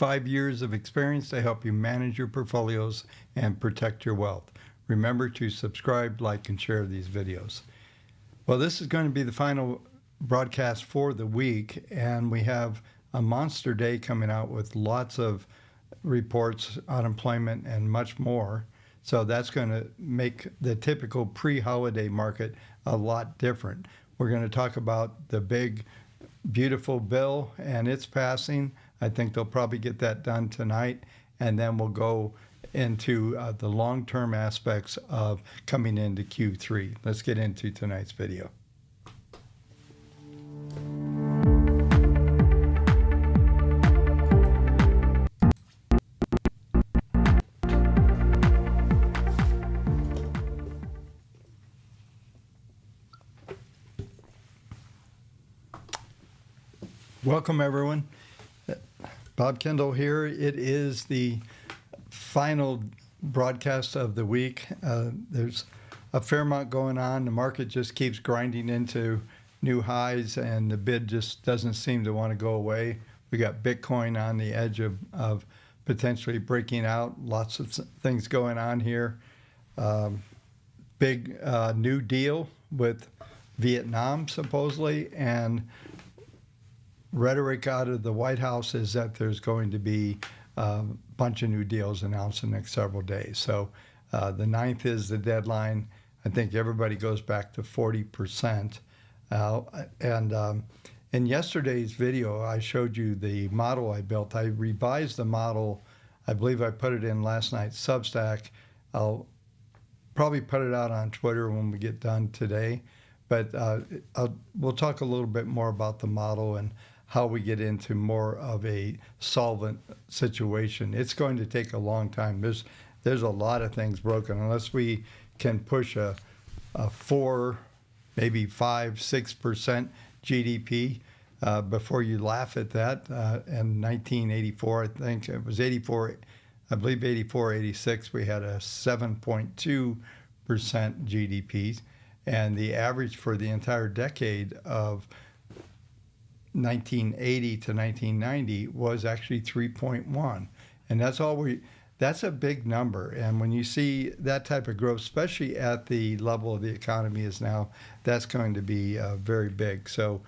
5 years of experience to help you manage your portfolios and protect your wealth. Remember to subscribe, like, and share these videos. Well, this is going to be the final broadcast for the week, and we have a monster day coming out with lots of reports, unemployment, and much more. So that's going to make the typical pre-holiday market a lot different. We're going to talk about the big, beautiful bill and its passing. I think they'll probably get that done tonight, and then we'll go into the long-term aspects of coming into Q3. Let's get into tonight's video. Welcome, everyone. Bob Kendall here. It is the final broadcast of the week. There's a fair amount going on. The market just keeps grinding into new highs, and the bid just doesn't seem to want to go away. We got Bitcoin on the edge of potentially breaking out. Lots of things going on here. Big new deal with Vietnam, supposedly, and rhetoric out of the White House is that there's going to be a bunch of new deals announced in the next several days. So the 9th is the deadline. I think everybody goes back to 40%. In yesterday's video, I showed you the model I built. I revised the model. I believe I put it in last night's Substack. I'll probably put it out on Twitter when we get done today. But we'll talk a little bit more about the model and how we get into more of a solvent situation. It's going to take a long time. There's a lot of things broken unless we can push a 4, maybe 5, 6% GDP before you laugh at that. In 1984, I think it was 84, I believe 84, 86, we had a 7.2% GDP. And the average for the entire decade of 1980 to 1990 was actually 3.1. And that's a big number. And when you see that type of growth, especially at the level of the economy is now, that's going to be very big. So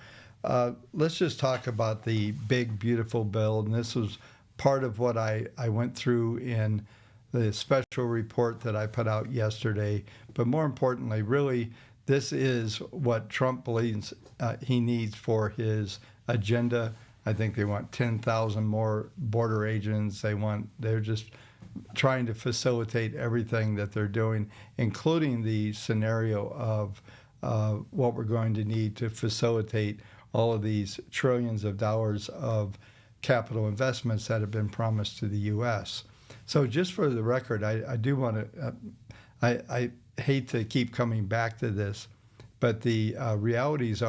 let's just talk about the big, beautiful bill. And this was part of what I went through in the special report that I put out yesterday. But more importantly, really, this is what Trump believes he needs for his agenda. I think they want 10,000 more border agents. They're just trying to facilitate everything that they're doing, including the scenario of what we're going to need to facilitate all of these trillions of dollars of capital investments that have been promised to the U.S. So just for the record, I do want to, I hate to keep coming back to this, but the realities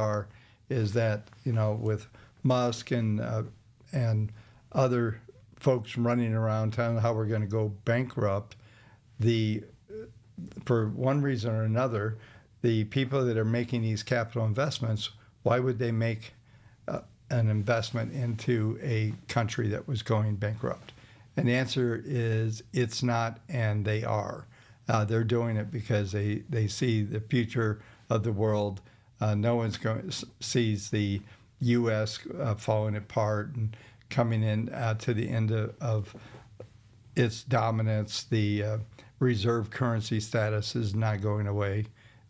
is that, with Musk and other folks running around telling how we're going to go bankrupt, for one reason or another, the people that are making these capital investments, why would they make an investment into a country that was going bankrupt? And the answer is it's not, and they are. They're doing it because they see the future of the world. No one's sees the U.S. falling apart and coming in to the end of its dominance. The reserve currency status is not going away.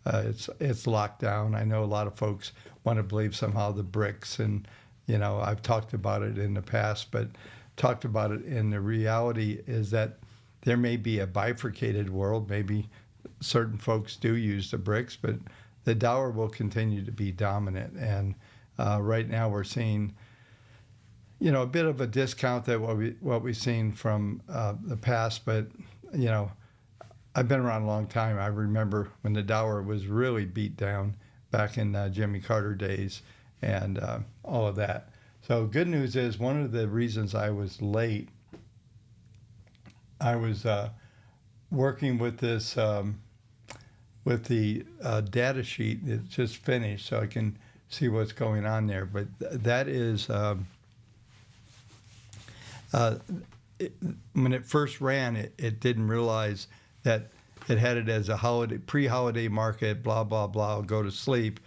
It's locked down. I know a lot of folks want to believe somehow the BRICS, and I've talked about it in the past, but talked about it in the reality is that there may be a bifurcated world. Maybe certain folks do use the BRICS, but the dollar will continue to be dominant. And right now we're seeing, a bit of a discount that what we've seen from the past. But, I've been around a long time. I remember when the dollar was really beat down back in Jimmy Carter days and all of that. So good news is one of the reasons I was late, I was working with this, with the data sheet that just finished, so I can see what's going on there. But that is uh, when it first ran, it didn't realize that it had it as a holiday, pre-holiday market, blah, blah, blah, go to sleep.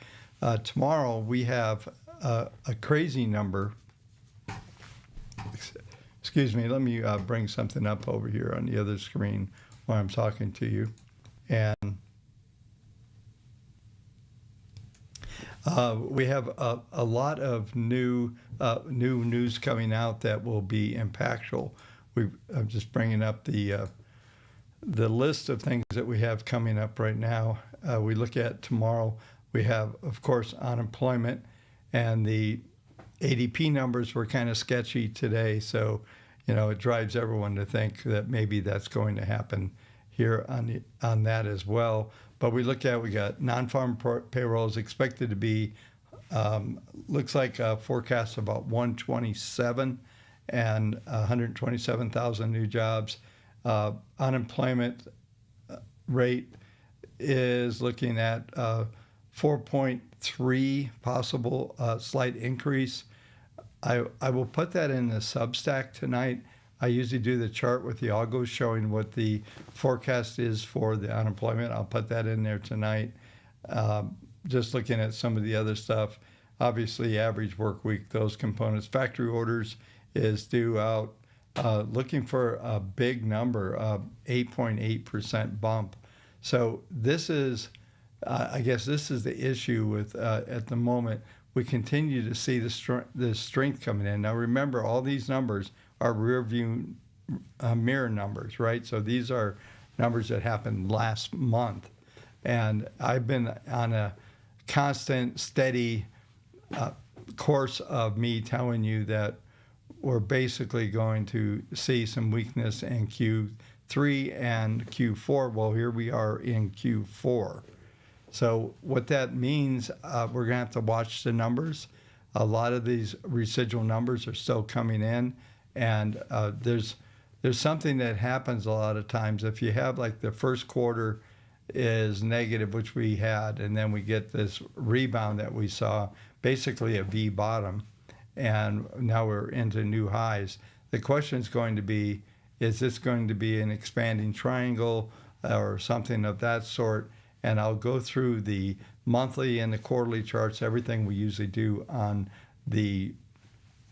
Tomorrow we have a crazy number. Excuse me, let me bring something up over here on the other screen while I'm talking to you. And we have a lot of new news coming out that will be impactful. I'm just bringing up the list of things that we have coming up right now. We look at tomorrow. We have, of course, unemployment, and the ADP numbers were kind of sketchy today. So, it drives everyone to think that maybe that's going to happen here on that as well. But we got non-farm payrolls expected to be, looks like a forecast about 127 and 127,000 new jobs. Unemployment rate is looking at 4.3 possible slight increase. I will put that in the Substack tonight. I usually do the chart with the algos showing what the forecast is for the unemployment. I'll put that in there tonight. Just looking at some of the other stuff, obviously average work week, those components. Factory orders is due out, looking for a big number, 8.8% bump. So this is, I guess this is the issue with, at the moment, we continue to see the strength coming in. Now remember, all these numbers are rear view mirror numbers, right? So these are numbers that happened last month. And I've been on a constant, steady course of me telling you that we're basically going to see some weakness in Q3 and Q4. Well, here we are in Q4. So what that means, we're going to have to watch the numbers. A lot of these residual numbers are still coming in. And there's something that happens a lot of times. If you have like the first quarter is negative, which we had, and then we get this rebound that we saw, basically a V bottom, and now we're into new highs. The question is going to be, is this going to be an expanding triangle or something of that sort? And I'll go through the monthly and the quarterly charts, everything we usually do on the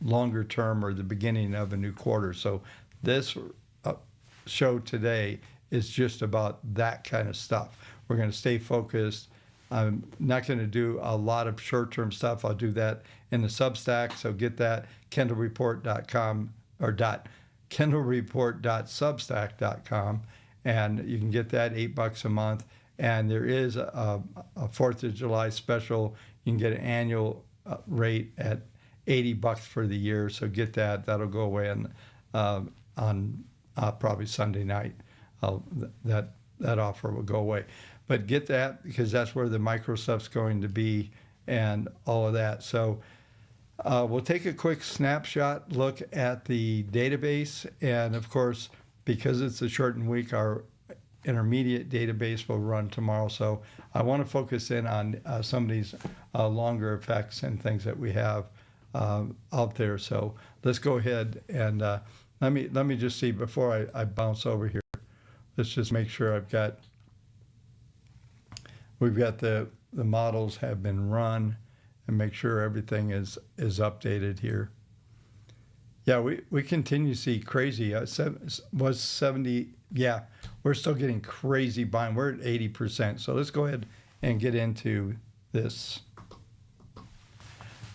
longer term or the beginning of a new quarter. So this show today is just about that kind of stuff. We're going to stay focused. I'm not going to do a lot of short-term stuff. I'll do that in the Substack. So get that, kendallreport.com or kendallreport.substack.com, and you can get that $8 a month. And there is a 4th of July special. You can get an annual rate at $80 for the year. So get that. That'll go away on probably Sunday night. That offer will go away. But get that, because that's where the micro stuff's going to be and all of that. So we'll take a quick snapshot look at the database. And of course, because it's a shortened week, our intermediate database will run tomorrow. So I want to focus in on some of these longer effects and things that we have out there. So let's go ahead and let me just see before I bounce over here. Let's just make sure we've got the models have been run, and make sure everything is updated here. Yeah, we continue to see crazy. Was 70? Yeah, we're still getting crazy buying. We're at 80%. So let's go ahead and get into this.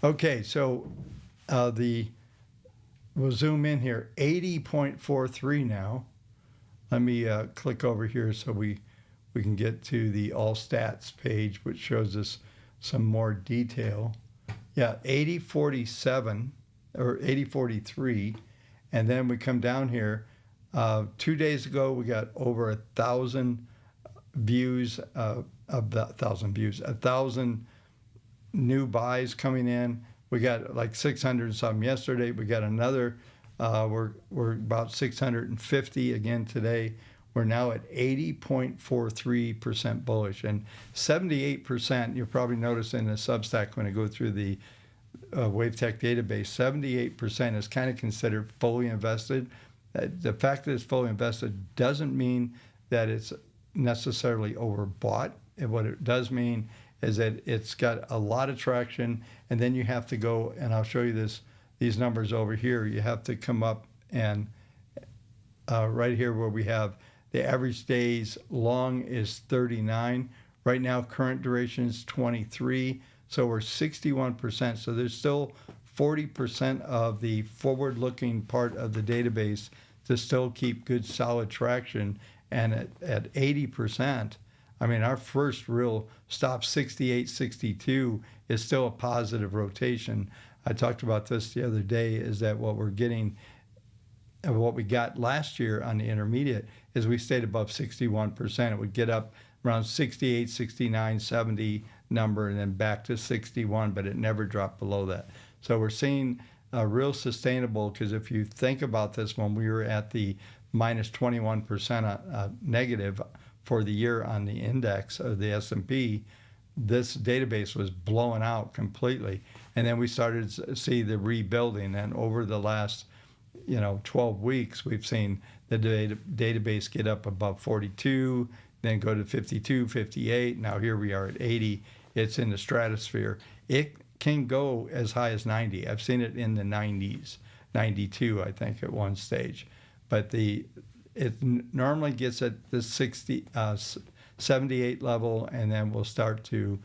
Okay, so we'll zoom in here. 80.43 now. Let me click over here so we can get to the all stats page, which shows us some more detail. Yeah, 80.47 or 80.43, and then we come down here. 2 days ago, we got over 1,000 views, 1,000 new buys coming in. We got like 600 something yesterday. We got another. We're about 650 again today. We're now at 80.43% bullish, and 78%. You'll probably notice in the Substack when I go through WaveTech database, 78% is kind of considered fully invested. The fact that it's fully invested doesn't mean that it's necessarily overbought. And what it does mean is that it's got a lot of traction, and then you have to go, and I'll show you these numbers over here. You have to come up and right here where we have the average days long is 39. Right now, current duration is 23. So we're 61%. So there's still 40% of the forward-looking part of the database to still keep good, solid traction. And at 80%, I mean, our first real stop, 68, 62, is still a positive rotation. I talked about this the other day, is that what we're getting, what we got last year on the intermediate is we stayed above 61%. It would get up around 68, 69, 70 number, and then back to 61, but it never dropped below that. So we're seeing a real sustainable, because if you think about this, when we were at the minus 21% negative for the year on the index of the S&P, this database was blowing out completely. And then we started to see the rebuilding, and over the last 12 weeks, we've seen the database get up above 42, then go to 52, 58. Now here we are at 80. It's in the stratosphere. It can go as high as 90. I've seen it in the 90s, 92, I think, at one stage. But it normally gets at the 78 level, and then we'll start to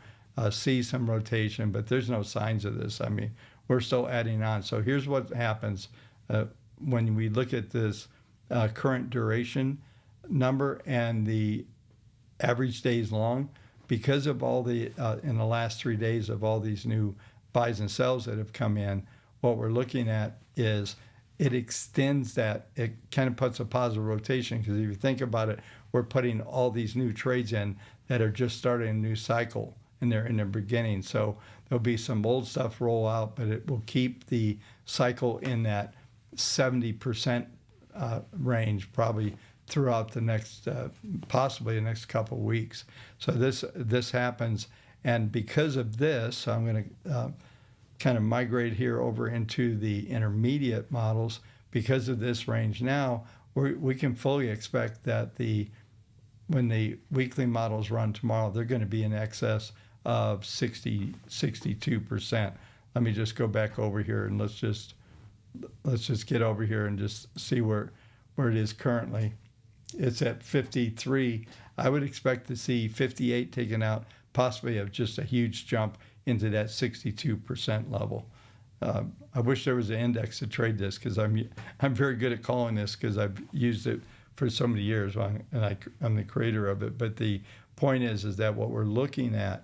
see some rotation. But there's no signs of this. I mean, we're still adding on. So here's what happens when we look at this current duration number and the average days long. Because of all the in the last 3 days of all these new buys and sells that have come in, what we're looking at is it extends that. It kind of puts a positive rotation, because if you think about it, we're putting all these new trades in that are just starting a new cycle, and they're in the beginning. So there'll be some old stuff roll out, but it will keep the cycle in that 70% range probably throughout the next, possibly the next couple of weeks. So this happens, and because of this, I'm going to kind of migrate here over into the intermediate models. Because of this range now, we can fully expect that when the weekly models run tomorrow, they're going to be in excess of 62%. Let me just go back over here, and let's just get over here and just see where it is currently. It's at 53. I would expect to see 58 taken out, possibly of just a huge jump into that 62% level. I wish there was an index to trade this, because I'm very good at calling this, because I've used it for so many years, and I'm the creator of it. But the point is that what we're looking at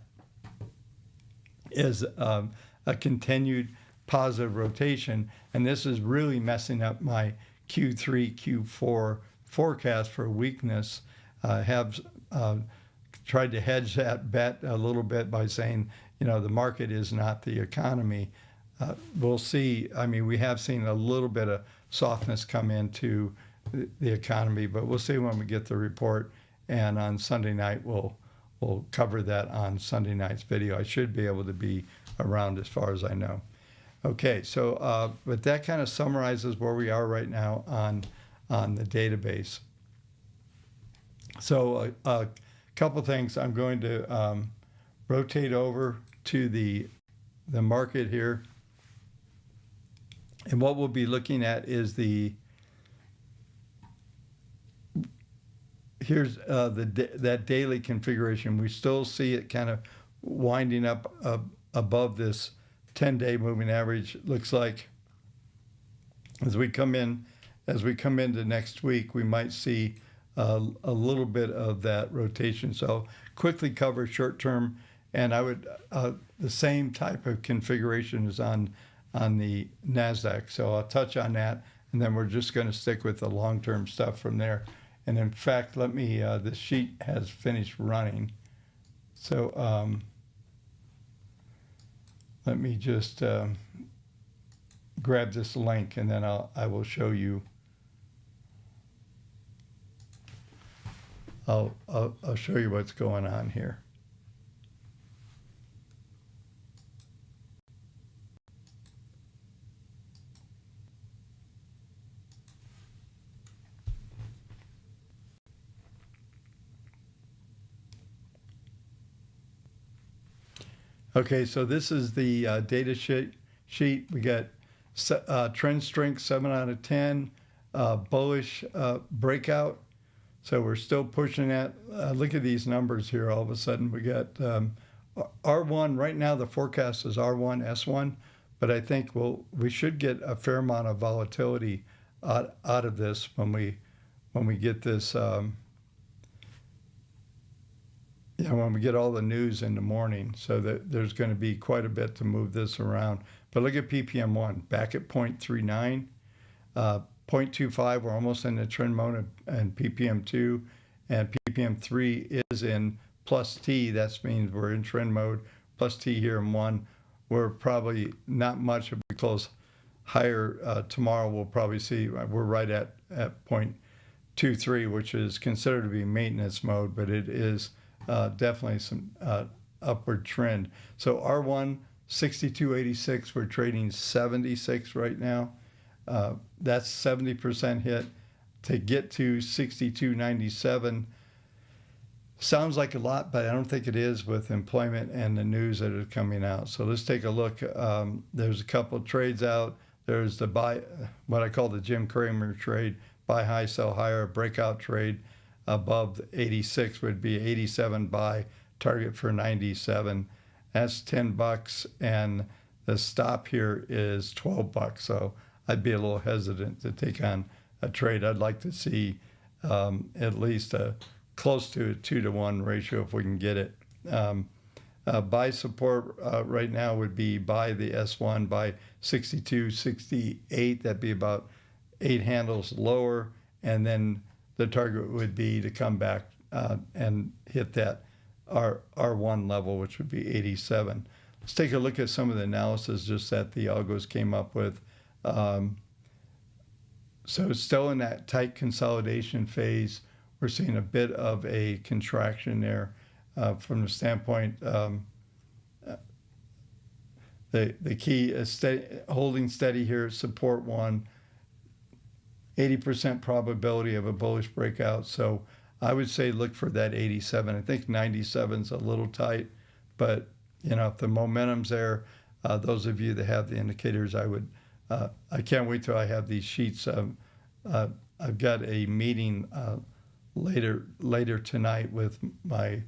is a continued positive rotation, and this is really messing up my Q3, Q4 forecast for weakness. Have tried to hedge that bet a little bit by saying, the market is not the economy. We'll see. I mean, we have seen a little bit of softness come into the economy, but we'll see when we get the report. And on Sunday night, we'll cover that on Sunday night's video. I should be able to be around as far as I know. Okay, so but that kind of summarizes where we are right now on the database. So a couple things. I'm going to rotate over to the market here, and what we'll be looking at is here's that daily configuration. We still see it kind of winding up above this 10-day moving average. Looks like as we come into next week, we might see a little bit of that rotation. So quickly cover short term, and I would the same type of configuration is on the NASDAQ. So I'll touch on that, and then we're just going to stick with the long-term stuff from there. And in fact, let me, this sheet has finished running. So let me just grab this link, and then I will show you. I'll show you what's going on here. Okay, so this is the data sheet. We got trend strength 7 out of 10, bullish breakout. So we're still pushing that. Look at these numbers here. All of a sudden, we got R1. Right now, the forecast is R1, S1, but I think we should get a fair amount of volatility out of this when we get this. When we get all the news in the morning, so that there's going to be quite a bit to move this around. But look at PPM1 back at 0.39, 0.25. We're almost in the trend mode, and PPM2 and PPM3 is in plus T. That means we're in trend mode. Plus T here in 1. We're probably not much. If we close higher tomorrow, we'll probably see we're right at 0.23, which is considered to be maintenance mode, but it is definitely some upward trend. So R1 62.86, we're trading 76 right now. That's 70% hit. To get to 62.97 sounds like a lot, but I don't think it is with employment and the news that are coming out. So let's take a look. There's a couple of trades out. There's the buy, what I call the Jim Cramer trade, buy high, sell higher, breakout trade. Above 86 would be 87 buy, target for 97. That's $10, and the stop here is $12. So I'd be a little hesitant to take on a trade. I'd like to see at least close to a 2-to-1 ratio if we can get it. Buy support right now would be buy the S1 by 62.68. That'd be about 8 handles lower, and then the target would be to come back and hit that R1 level, which would be 87. Let's take a look at some of the analysis just that the algos came up with. So it's still in that tight consolidation phase. We're seeing a bit of a contraction there from the standpoint. The key is holding steady here, support 1. 80% probability of a bullish breakout. So I would say look for that 87. I think 97 is a little tight, but if the momentum's there, those of you that have the indicators, I can't wait till I have these sheets. I've got a meeting later tonight with my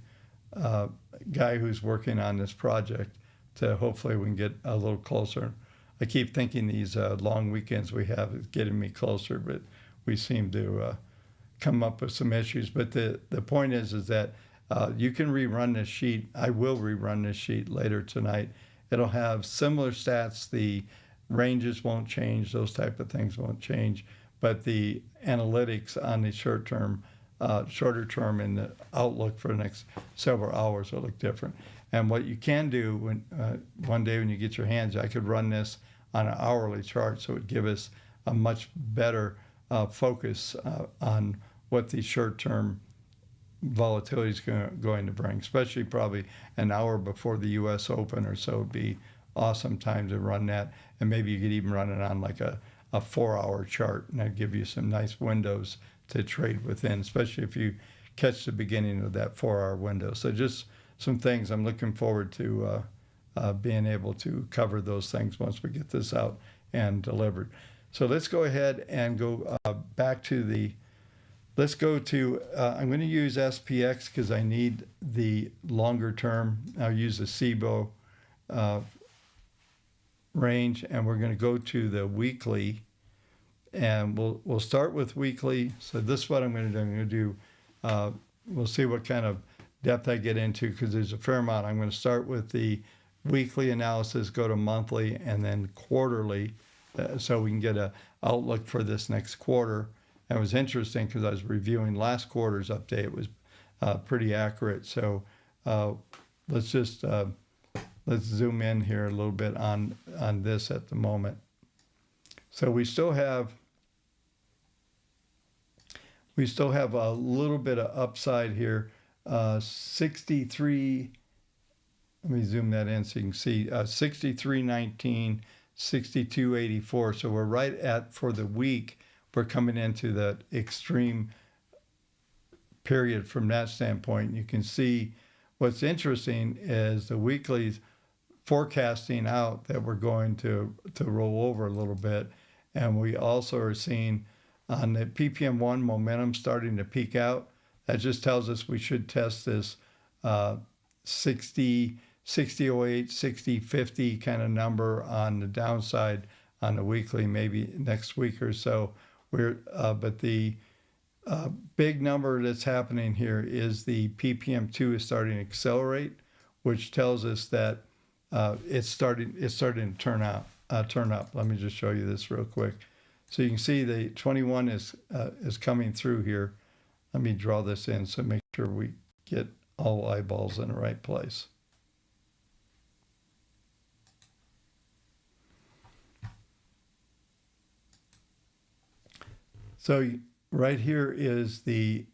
guy who's working on this project to hopefully we can get a little closer. I keep thinking these long weekends we have is getting me closer, but we seem to come up with some issues. But the point is that you can rerun this sheet. I will rerun this sheet later tonight. It'll have similar stats. The ranges won't change. Those type of things won't change. But the analytics on the shorter term and the outlook for the next several hours will look different. And what you can do when one day when you get your hands, I could run this on an hourly chart, so it would give us a much better focus on what the short-term volatility is going to bring, especially probably an hour before the U.S. Open or so would be awesome time to run that. And maybe you could even run it on like a 4-hour chart, and that'd give you some nice windows to trade within, especially if you catch the beginning of that 4-hour window. So just some things I'm looking forward to being able to cover those things once we get this out and delivered. So let's go ahead and go back to let's go to, I'm going to use SPX because I need the longer term. I'll use the SIBO range, and we're going to go to the weekly, and we'll start with weekly. So this is what I'm going to do. I'm going to do, we'll see what kind of depth I get into because there's a fair amount. I'm going to start with the weekly analysis, go to monthly, and then quarterly, so we can get an outlook for this next quarter. And it was interesting because I was reviewing last quarter's update. It was pretty accurate. So let's just let's zoom in here a little bit on this at the moment. So we still have a little bit of upside here. 63. Let me zoom that in so you can see 63.19, 62.84. So we're right at, for the week, we're coming into the extreme period from that standpoint. You can see what's interesting is the weeklies forecasting out that we're going to roll over a little bit. And we also are seeing on the PPM1 momentum starting to peak out. That just tells us we should test this 60, 60.08, 60.50 kind of number on the downside on the weekly, maybe next week or so. But the big number that's happening here is the PPM2 is starting to accelerate, which tells us that it's starting to turn up. Let me just show you this real quick. So you can see the 21 is coming through here. Let me draw this in so make sure we get all eyeballs in the right place. So right here is the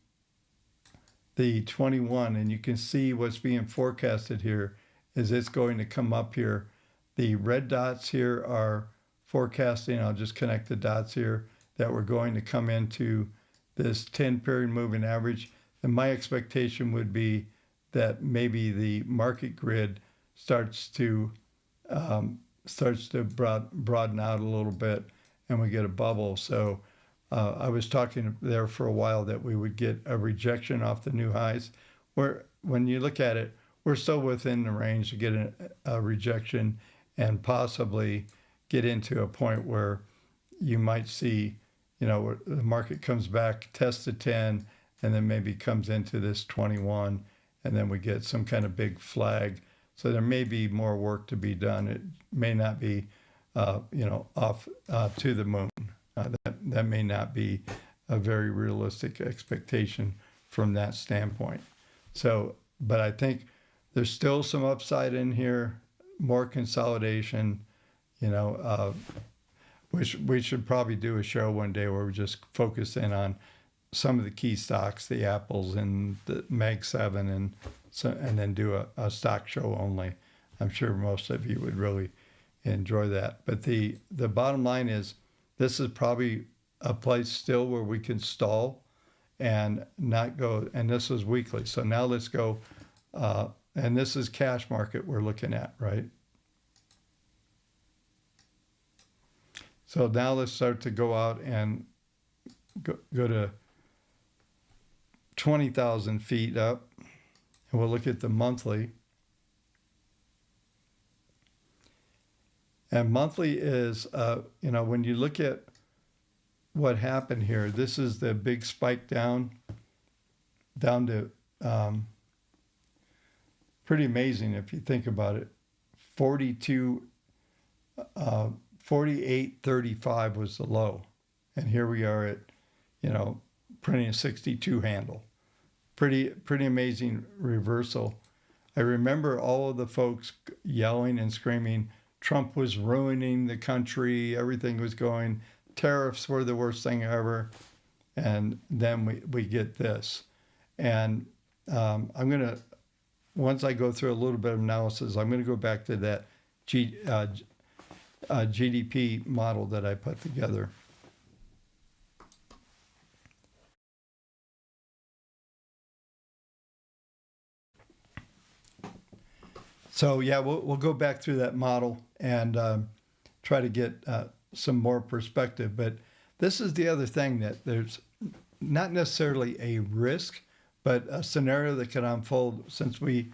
21, and you can see what's being forecasted here is it's going to come up here. The red dots here are forecasting, I'll just connect the dots here, that we're going to come into this 10-period moving average. And my expectation would be that maybe the market grid starts to broaden out a little bit and we get a bubble. So I was talking there for a while that we would get a rejection off the new highs. Where when you look at it, we're still within the range to get a rejection and possibly get into a point where you might see, the market comes back, tests the 10, and then maybe comes into this 21, and then we get some kind of big flag. So there may be more work to be done. It may not be, off to the moon. That may not be a very realistic expectation from that standpoint. So, but I think there's still some upside in here, more consolidation, which we should probably do a show one day where we just focus in on some of the key stocks, the Apples and the Mag 7, and then do a stock show only. I'm sure most of you would really enjoy that. But the bottom line is, this is probably a place still where we can stall and not go, and this is weekly. So now let's go, and this is cash market we're looking at, right? So now let's start to go out and go to 20,000 feet up, and we'll look at the monthly. And monthly is, when you look at what happened here, this is the big spike down to pretty amazing if you think about it. 48.35 was the low, and here we are at, printing a 62 handle. Pretty amazing reversal. I remember all of the folks yelling and screaming, Trump was ruining the country, everything was going, tariffs were the worst thing ever, and then we get this. And I'm going to, once I go through a little bit of analysis, I'm going to go back to that GDP model that I put together. So yeah, we'll go back through that model and try to get some more perspective. But this is the other thing, that there's not necessarily a risk, but a scenario that can unfold since we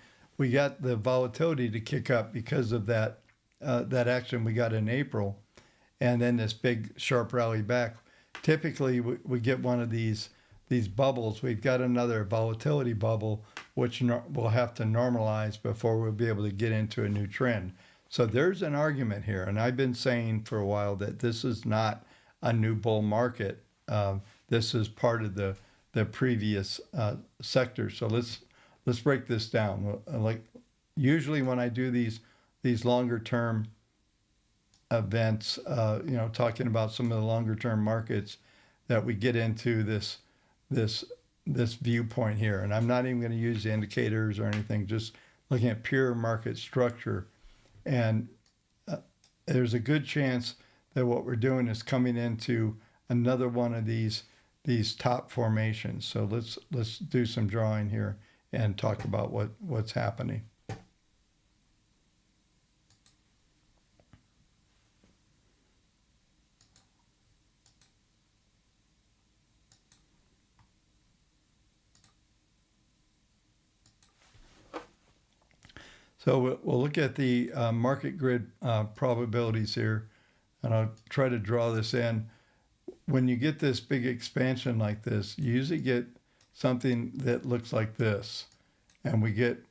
got the volatility to kick up because of that action we got in April, and then this big sharp rally back. Typically, we get one of these bubbles. We've got another volatility bubble, which we'll have to normalize before we'll be able to get into a new trend. So there's an argument here, and I've been saying for a while that this is not a new bull market. This is part of the previous sector. So let's break this down. Like usually when I do these longer term events, talking about some of the longer term markets, that we get into this viewpoint here. And I'm not even going to use indicators or anything, just looking at pure market structure. And there's a good chance that what we're doing is coming into another one of these top formations. So let's do some drawing here and talk about what's happening. So we'll look at the market grid probabilities here, and I'll try to draw this in. When you get this big expansion like this, you usually get something that looks like this, and we get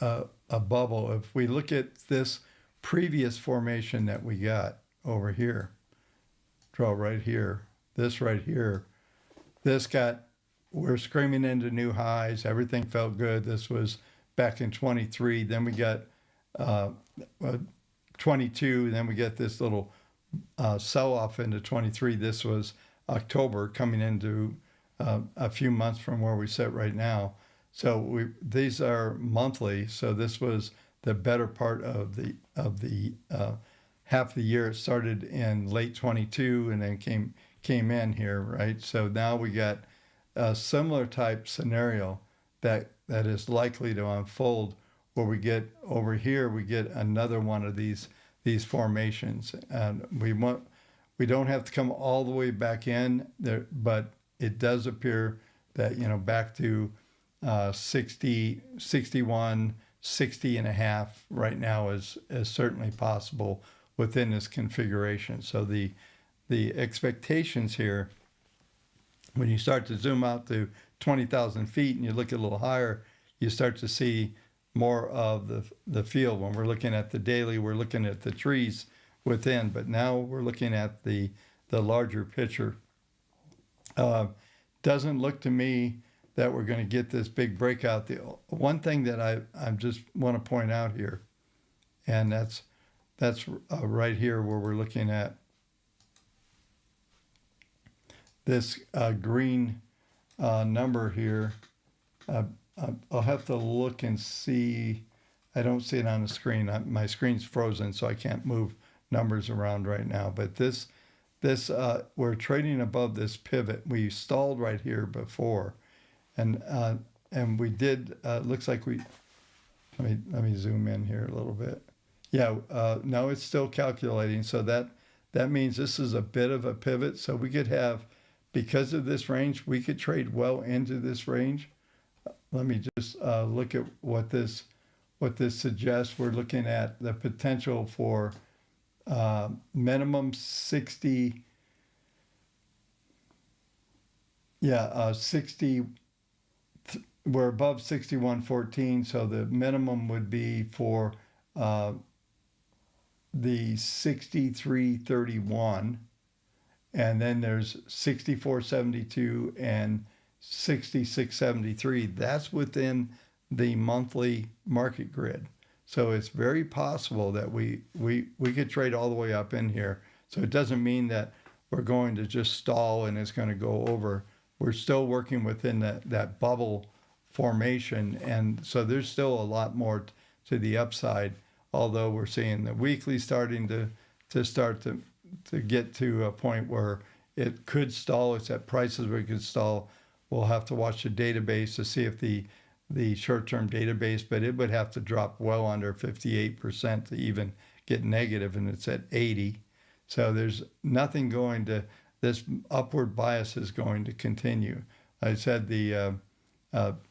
a bubble. If we look at this previous formation that we got over here, draw right here, this right here, we're screaming into new highs. Everything felt good. This was back in 23. Then we got 22. Then we get this little sell off into 23. This was October, coming into a few months from where we sit right now. So these are monthly. So this was the better part of the half of the year. It started in late 22 and then came in here, right? So now we got a similar type scenario that is likely to unfold, where we get over here, we get another one of these formations, and we don't have to come all the way back in there, but it does appear that, back to 60, 61, 60 and a half right now is certainly possible within this configuration. So the expectations here, when you start to zoom out to 20,000 feet and you look a little higher, you start to see more of the field. When we're looking at the daily, we're looking at the trees within, but now we're looking at the larger picture. Doesn't look to me that we're going to get this big breakout. The one thing that I just want to point out here, and that's right here where we're looking at this green number here. I'll have to look and see. I don't see it on the screen. My screen's frozen, so I can't move numbers around right now. But this we're trading above this pivot. We stalled right here before, and we did. Looks like we. Let me zoom in here a little bit. Yeah. No, it's still calculating. So that means this is a bit of a pivot. So we could have, because of this range, we could trade well into this range. Let me just look at what this suggests. We're looking at the potential for minimum 60. Yeah, 60. We're above 61.14, so the minimum would be for the 63.31, and then there's 64.72 and 66.73. That's within the monthly market grid. So it's very possible that we could trade all the way up in here. So it doesn't mean that we're going to just stall and it's going to go over. We're still working within that bubble formation. And so there's still a lot more to the upside, although we're seeing the weekly starting to get to a point where it could stall. It's at prices where it could stall. We'll have to watch the database to see if the short-term database, but it would have to drop well under 58% to even get negative, and it's at 80. So there's nothing going to, this upward bias is going to continue. I said the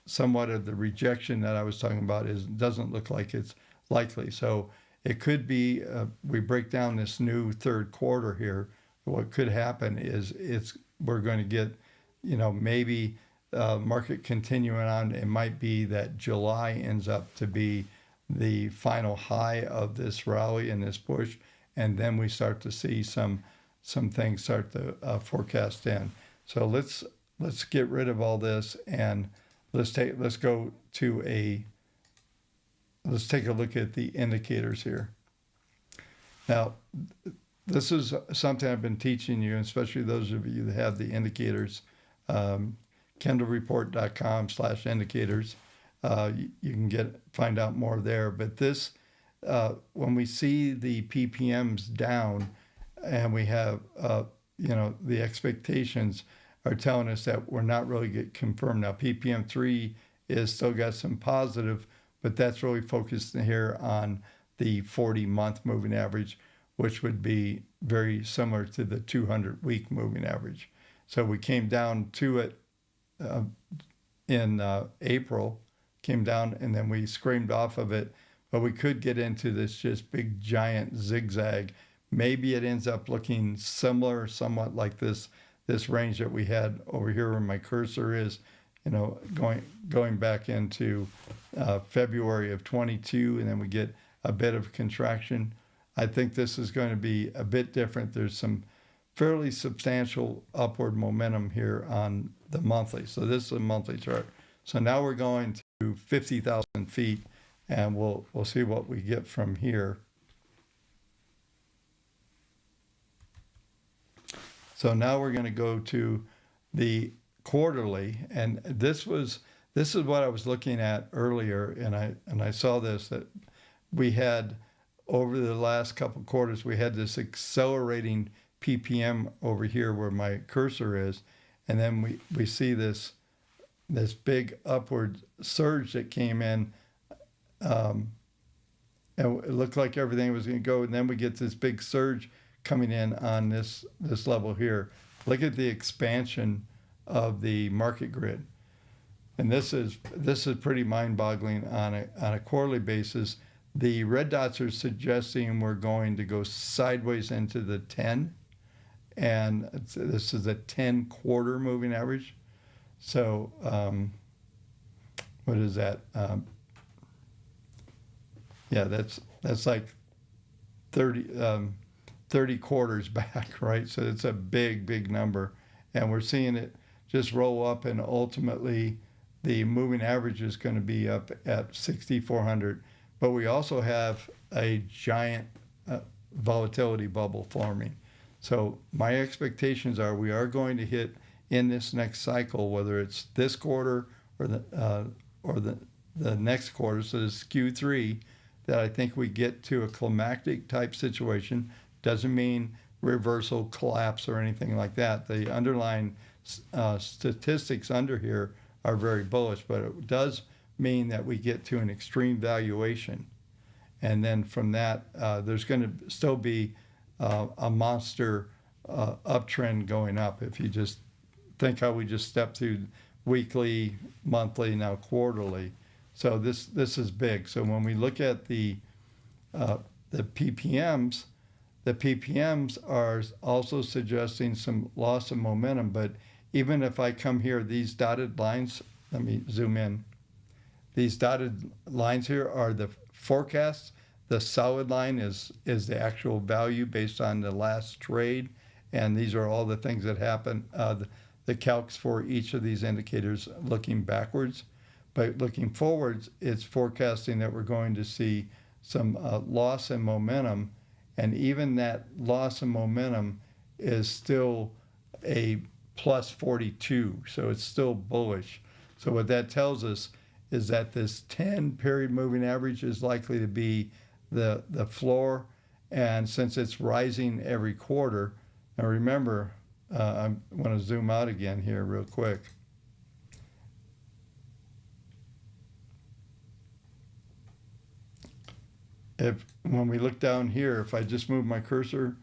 somewhat of the rejection that I was talking about doesn't look like it's likely. So it could be, we break down this new third quarter here. What could happen is we're going to get, maybe market continuing on. It might be that July ends up to be the final high of this rally and this push, and then we start to see some things start to forecast in. So let's get rid of all this and let's take a look at the indicators here. Now, this is something I've been teaching you, especially those of you that have the indicators. KendallReport.com/indicators. You can find out more there. But this, when we see the PPMs down, and we have, the expectations are telling us that we're not really get confirmed. Now, PPM 3 is still got some positive, but that's really focused here on the 40-month moving average, which would be very similar to the 200-week moving average. So we came down to it in April, came down, and then we screamed off of it. but we could get into this just big giant zigzag. Maybe it ends up looking similar, somewhat like this range that we had over here where my cursor is, going back into February of 22, and then we get a bit of contraction. I think this is going to be a bit different. There's some fairly substantial upward momentum here on the monthly. So this is a monthly chart. So now we're going to 50,000 feet, and we'll see what we get from here. So now we're going to go to the quarterly, and this is what I was looking at earlier, and I saw this, that we had over the last couple quarters, we had this accelerating ppm over here where my cursor is, and then we see this big upward surge that came in, and it looked like everything was going to go, and then we get this big surge coming in on this level here. Look at the expansion of the market grid, and this is pretty mind-boggling on a quarterly basis. The red dots are suggesting we're going to go sideways into the 10, and this is a 10 quarter moving average. So what is that? Yeah, that's like 30 quarters back, right? So it's a big number, and we're seeing it just roll up, and ultimately the moving average is going to be up at 6,400. But we also have a giant volatility bubble forming. So my expectations are we are going to hit in this next cycle, whether it's this quarter or the next quarter, so this Q3, that I think we get to a climactic type situation. Doesn't mean reversal, collapse, or anything like that. The underlying statistics under here are very bullish, but it does mean that we get to an extreme valuation, and then from that there's going to still be a monster uptrend going up. If you just think how we just stepped through weekly, monthly, now quarterly, so this is big. So when we look at the PPMs, the PPMs are also suggesting some loss of momentum. But even if I come here, these dotted lines, let me zoom in. These dotted lines here are the forecasts. The solid line is the actual value based on the last trade. And these are all the things that happen, the calcs for each of these indicators looking backwards. But looking forwards, it's forecasting that we're going to see some loss in momentum. And even that loss in momentum is still a plus 42. So it's still bullish. So what that tells us is that this 10 period moving average is likely to be the floor. And since it's rising every quarter, now remember, I want to zoom out again here real quick. When we look down here, if I just move my cursor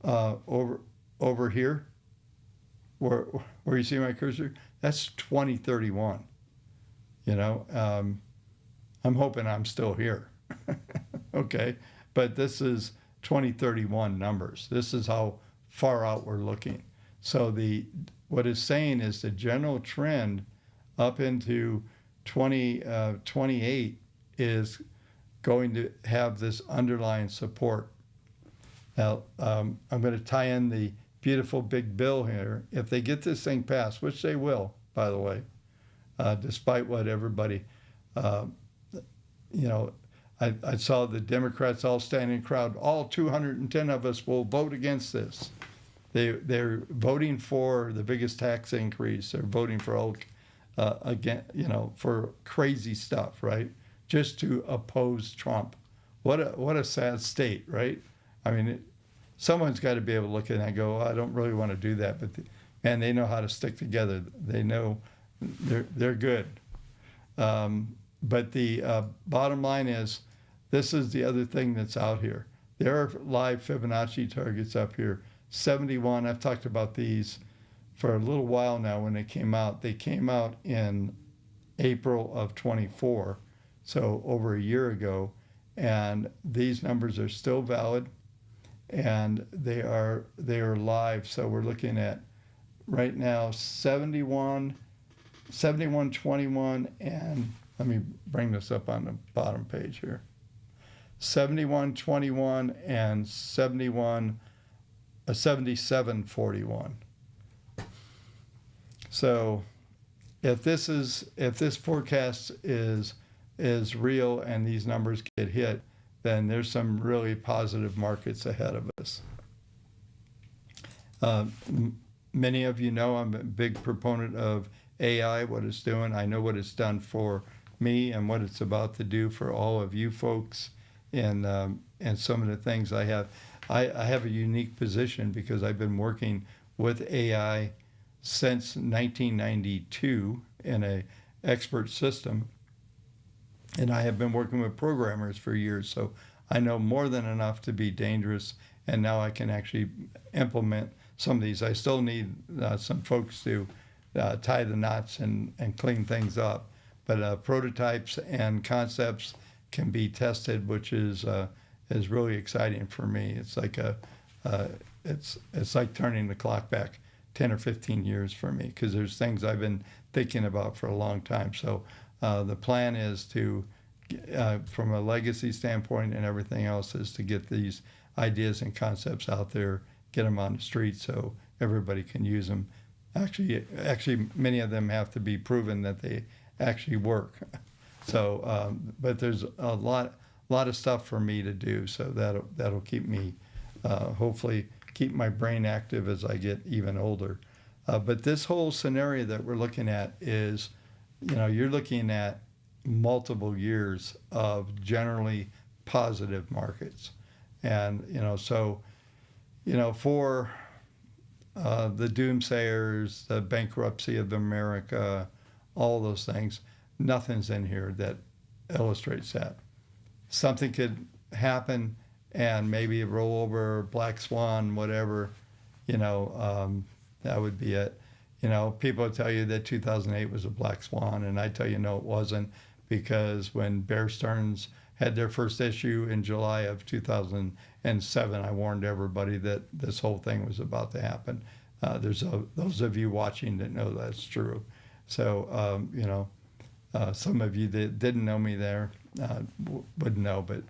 over here, where you see my cursor, that's 2031. I'm hoping I'm still here. Okay, but this is 2031 numbers. This is how far out we're looking. So what it's saying is the general trend up into 2028 is going to have this underlying support. Now, I'm going to tie in the beautiful big bill here. If they get this thing passed, which they will, by the way, despite what everybody, I saw the Democrats all standing in the crowd. All 210 of us will vote against this. They're voting for the biggest tax increase. They're voting for again, for crazy stuff, right? Just to oppose Trump. What a sad state, right? I mean, someone's got to be able to look at it and go, I don't really want to do that, but man, they know how to stick together. They know they're good. But the bottom line is, this is the other thing that's out here. There are live Fibonacci targets up here. 71, I've talked about these for a little while now when they came out. They came out in April of 24, so over a year ago. and these numbers are still valid, and they are live. So we're looking at right now 71, 21, and let me bring this up on the bottom page here. 71.21 and 77.41. So if this forecast is real and these numbers get hit, then there's some really positive markets ahead of us. Many of you know I'm a big proponent of AI, what it's doing. I know what it's done for me and what it's about to do for all of you folks. And some of the things I have. I have a unique position because I've been working with AI since 1992 in a expert system, and I have been working with programmers for years, so I know more than enough to be dangerous, and now I can actually implement some of these. I still need some folks to tie the knots and clean things up, but prototypes and concepts can be tested, which is really exciting for me. It's like it's like turning the clock back 10 or 15 years for me, because there's things I've been thinking about for a long time. So the plan is to, from a legacy standpoint and everything else, is to get these ideas and concepts out there, get them on the street so everybody can use them. Actually, many of them have to be proven that they actually work. So, but there's a lot of stuff for me to do. So that'll keep me, hopefully, keep my brain active as I get even older. But this whole scenario that we're looking at is, you're looking at multiple years of generally positive markets, and so for the doomsayers, the bankruptcy of America, all those things. Nothing's in here that illustrates that. Something could happen and maybe a rollover, black swan, whatever, that would be it. People tell you that 2008 was a black swan, and I tell you no, it wasn't, because when Bear Stearns had their first issue in July of 2007, I warned everybody that this whole thing was about to happen. There's those of you watching that know that's true. So, some of you that didn't know me there would know, but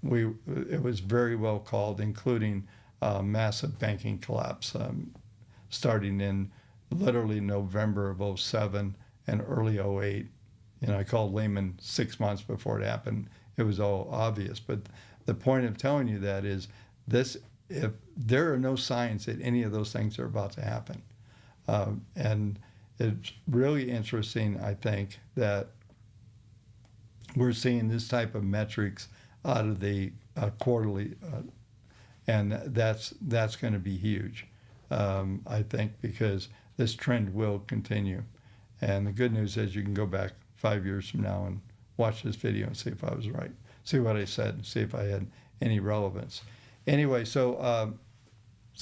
it was very well called, including massive banking collapse starting in literally November of '07 and early '08. I called Lehman 6 months before it happened. It was all obvious. But the point of telling you that is this: if there are no signs that any of those things are about to happen, and it's really interesting, I think, that we're seeing this type of metrics out of the quarterly, and that's going to be huge, I think, because this trend will continue. And the good news is you can go back 5 years from now and watch this video and see if I was right, see what I said, and see if I had any relevance. Anyway, so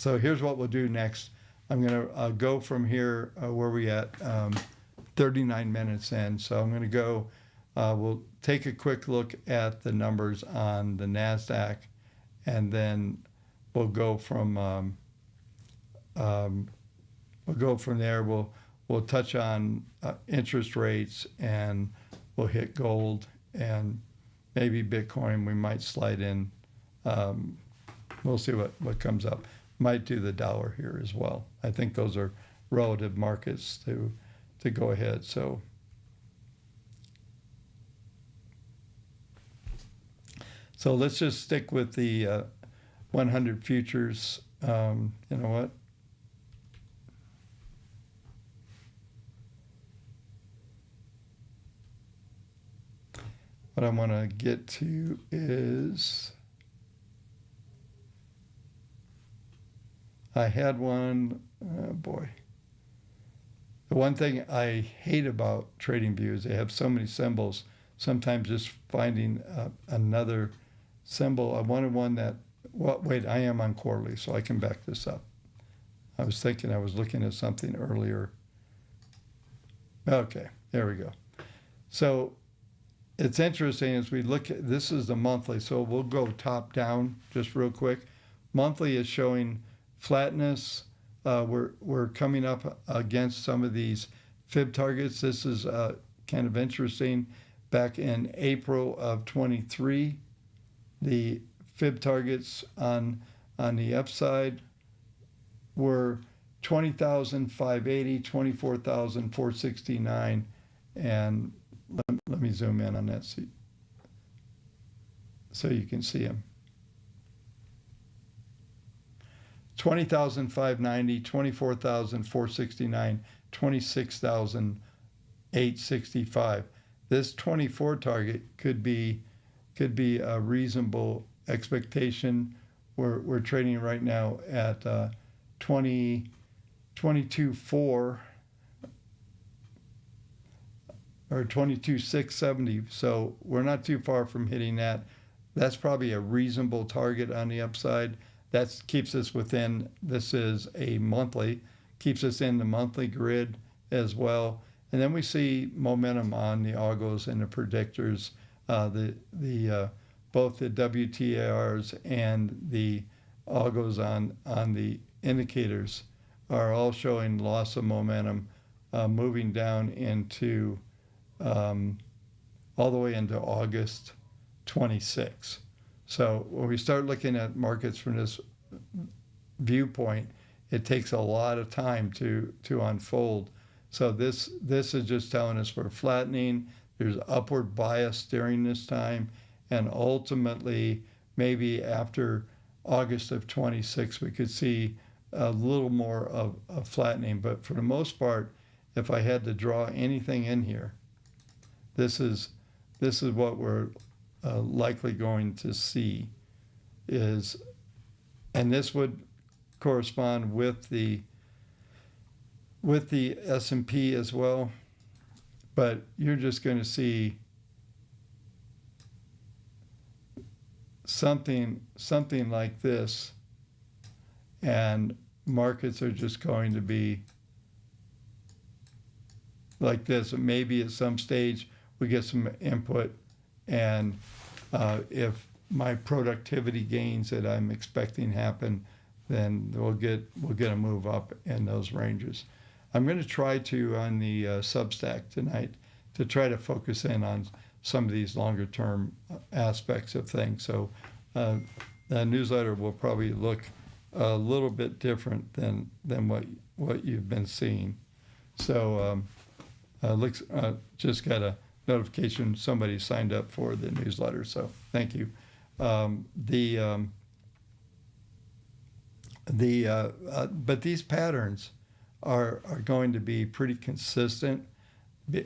here's what we'll do next. I'm going to go from here, where we at, 39 minutes in. So I'm going to go, we'll take a quick look at the numbers on the NASDAQ, and then we'll go from there. We'll touch on interest rates, and we'll hit gold, and maybe Bitcoin. We might slide in. We'll see what comes up. Might do the dollar here as well. I think those are relative markets to go ahead. So let's just stick with the 100 futures. You know what? What I want to get to is, I had one, oh boy. The one thing I hate about TradingView is they have so many symbols. Sometimes just finding another symbol. I wanted one that, well, wait, I am on quarterly, so I can back this up. I was thinking I was looking at something earlier. Okay, there we go. So it's interesting as we look at this is the monthly, so we'll go top down just real quick. Monthly is showing flatness. We're coming up against some of these fib targets. This is kind of interesting. Back in April of 23, the fib targets on the upside were 20,580, 24,469, and let me zoom in on that so you can see them. 20,590, 24,469, 26,865. This 24 target could be a reasonable expectation. We're trading right now at 22.4 or 22,670. So we're not too far from hitting that. That's probably a reasonable target on the upside. That keeps us within, this is a monthly, keeps us in the monthly grid as well. And then we see momentum on the algos and the predictors, both the WTARs and the algos on the indicators are all showing loss of momentum, moving down into all the way into August 26. So when we start looking at markets from this viewpoint, it takes a lot of time to unfold. So this is just telling us we're flattening. There's upward bias during this time, and ultimately maybe after August of 26 we could see a little more of flattening. But for the most part, if I had to draw anything in here, this is what we're likely going to see is, and this would correspond with the S&P as well, but you're just going to see something like this, and markets are just going to be like this. And maybe at some stage we get some input, and if my productivity gains that I'm expecting happen, then we'll get a move up in those ranges. I'm going to try to, on the Substack tonight, to try to focus in on some of these longer term aspects of things. So the newsletter will probably look a little bit different than what you've been seeing. So just got a notification somebody signed up for the newsletter, so thank you. But these patterns are going to be pretty consistent.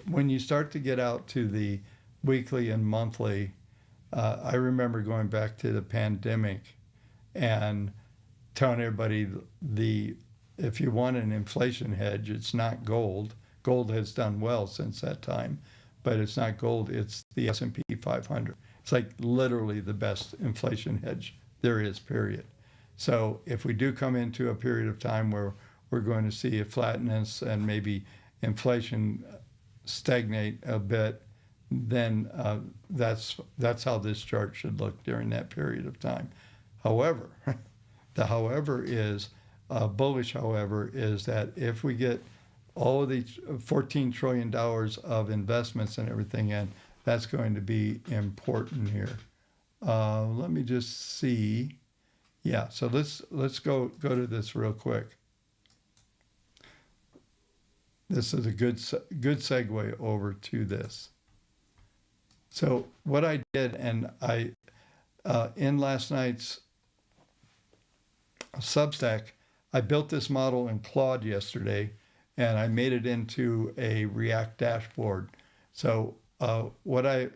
When you start to get out to the weekly and monthly, I remember going back to the pandemic and telling everybody if you want an inflation hedge, it's not gold. Gold has done well since that time, but it's not gold, it's the S&P 500. It's like literally the best inflation hedge there is, period. So if we do come into a period of time where we're going to see a flatness and maybe inflation stagnate a bit, then that's how this chart should look during that period of time. However, the however is, bullish however, is that if we get all of these $14 trillion of investments and everything in, that's going to be important here. Let me just see. Yeah, so let's go to this real quick. This is a good segue over to this. So what I did, and I in last night's Substack, I built this model in Claude yesterday, and I made it into a React dashboard. So what I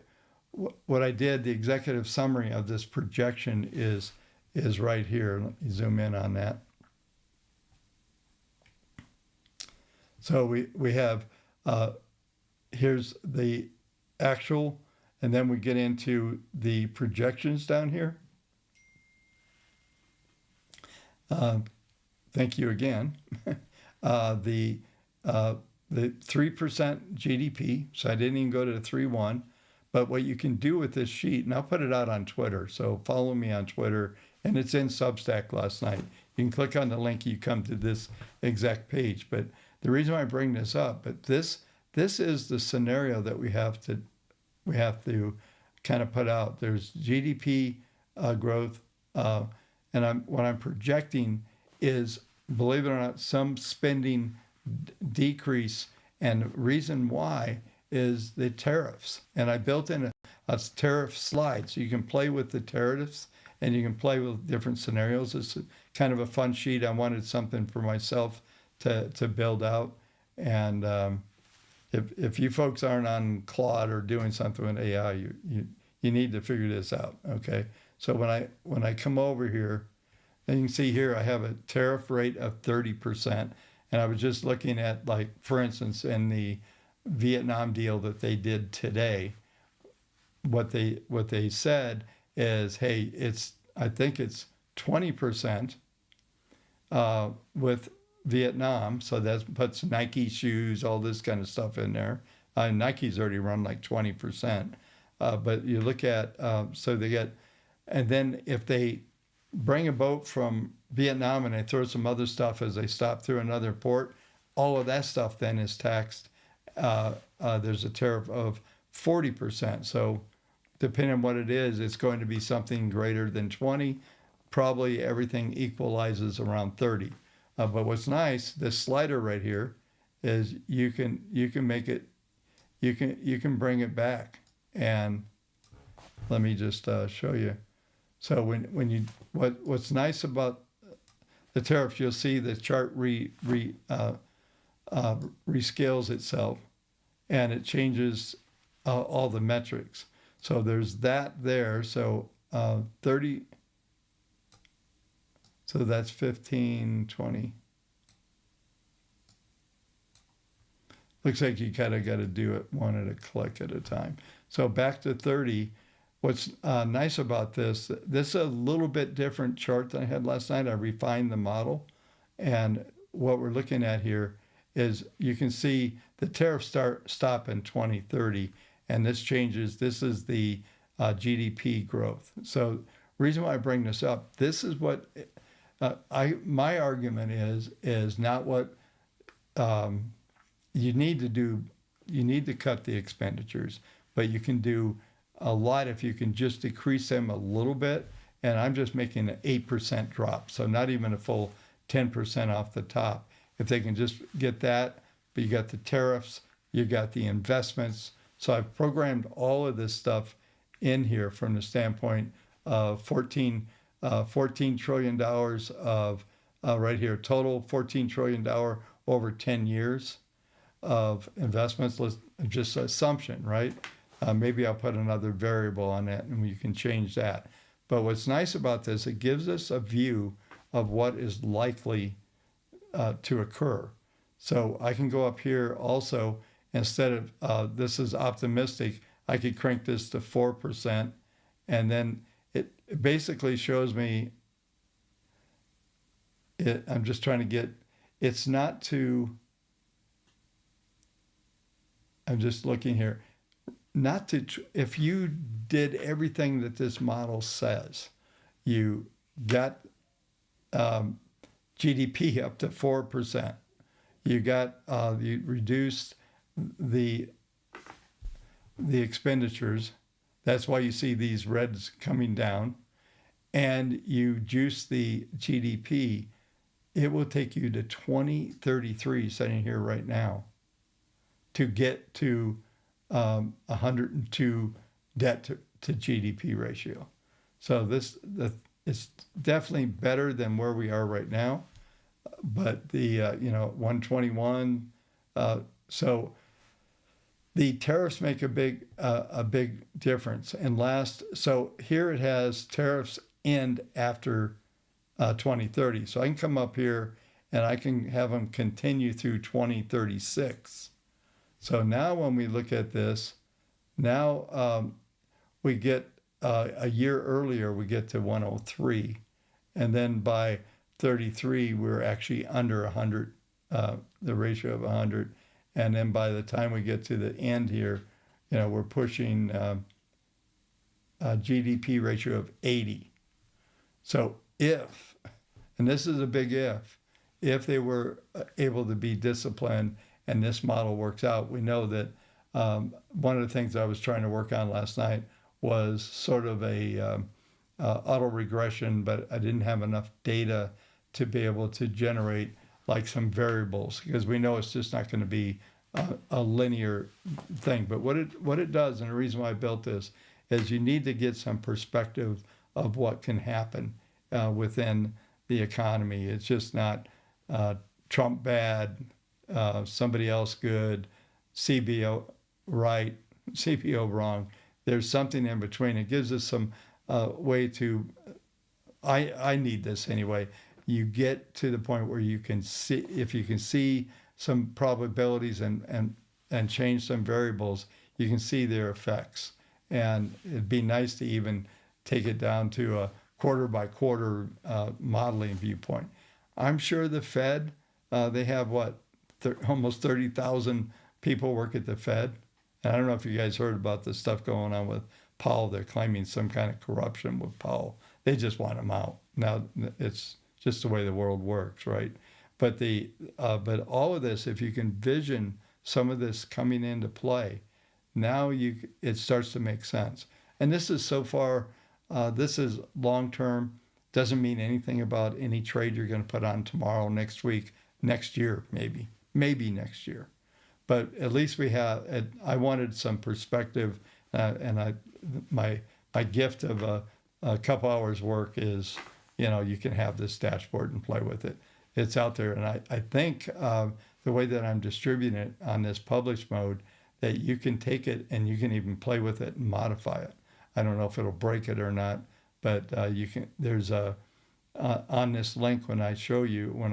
did, the executive summary of this projection is right here. Let me zoom in on that. So we have, here's the actual, and then we get into the projections down here. Thank you again. The 3% GDP, so I didn't even go to the 3.1, But what you can do with this sheet, and I'll put it out on Twitter, so follow me on Twitter, and it's in Substack last night. You can click on the link, you come to this exact page. But the reason why I bring this up, but this is the scenario that we have to kind of put out. There's GDP growth, and what I'm projecting is, believe it or not, some spending decrease, and the reason why is the tariffs. And I built in a tariff slide, so you can play with the tariffs and you can play with different scenarios. It's kind of a fun sheet. I wanted something for myself to build out. And if you folks aren't on Claude or doing something with AI, you need to figure this out, okay? So when I come over here, and you can see here I have a tariff rate of 30%, and I was just looking at, like, for instance, in the Vietnam deal that they did today, what they said is, hey, I think it's 20% with Vietnam, so that puts Nike shoes, all this kind of stuff in there. Nike's already run like 20%, but you look at so they get, and then if they bring a boat from Vietnam and they throw some other stuff as they stop through another port, all of that stuff then is taxed. There's a tariff of 40%. So depending on what it is, it's going to be something greater than 20. Probably everything equalizes around 30. But what's nice, this slider right here, is you can make it, you can bring it back. And let me just show you. So what's nice about the tariffs, you'll see the chart rescales itself, and it changes all the metrics. So there's that there. So 30. So that's 15, 20. Looks like you kind of got to do it one at a click at a time. So back to 30. What's nice about this is a little bit different chart than I had last night. I refined the model. And what we're looking at here is you can see the tariffs stop in 2030. And this changes. This is the GDP growth. So reason why I bring this up, this is what my argument is not what you need to do. You need to cut the expenditures, but you can do a lot if you can just decrease them a little bit. And I'm just making an 8% drop, so not even a full 10% off the top. If they can just get that, but you got the tariffs, you got the investments. So I've programmed all of this stuff in here from the standpoint of $14 trillion of right here, total $14 trillion over 10 years of investments. Let's just assumption, right? Maybe I'll put another variable on that and you can change that. But what's nice about this, it gives us a view of what is likely to occur. So I can go up here also, instead of this is optimistic, I could crank this to 4%, and then it basically shows me, I'm just trying to get, it's not too, I'm just looking here, not to, if you did everything that this model says, you got GDP up to 4%, you got, you reduced the expenditures. That's why you see these reds coming down, and you juice the GDP, it will take you to 2033, sitting here right now, to get to 102 debt to GDP ratio. So it's definitely better than where we are right now, but the 121. So the tariffs make a big difference. And so here it has tariffs end after 2030. So I can come up here and I can have them continue through 2036. So now when we look at this, now we get a year earlier, we get to 103. And then by 33, we're actually under 100, the ratio of 100. And then by the time we get to the end here, we're pushing a GDP ratio of 80. So if, and this is a big if they were able to be disciplined and this model works out, we know that one of the things I was trying to work on last night was sort of a auto regression, but I didn't have enough data to be able to generate like some variables, because we know it's just not going to be a linear thing. But what it does, and the reason why I built this, is you need to get some perspective of what can happen within the economy. It's just not Trump bad, somebody else good, CBO right, CPO wrong. There's something in between. It gives us some way to, I need this anyway. You get to the point where you can see, if you can see some probabilities and change some variables, you can see their effects. And it'd be nice to even take it down to a quarter by quarter modeling viewpoint. I'm sure the Fed, they have almost 30,000 people work at the Fed. And I don't know if you guys heard about the stuff going on with Powell. They're claiming some kind of corruption with Powell. They just want him out. Now it's just the way the world works, right? But but all of this, if you can vision some of this coming into play, now it starts to make sense. And this is so far, this is long term. Doesn't mean anything about any trade you're going to put on tomorrow, next week, next year, maybe next year. But at least we have. I wanted some perspective, and my gift of a couple hours work is, you can have this dashboard and play with it. It's out there, and I think the way that I'm distributing it on this publish mode, that you can take it and you can even play with it and modify it. I don't know if it'll break it or not, but you can. There's on this link when I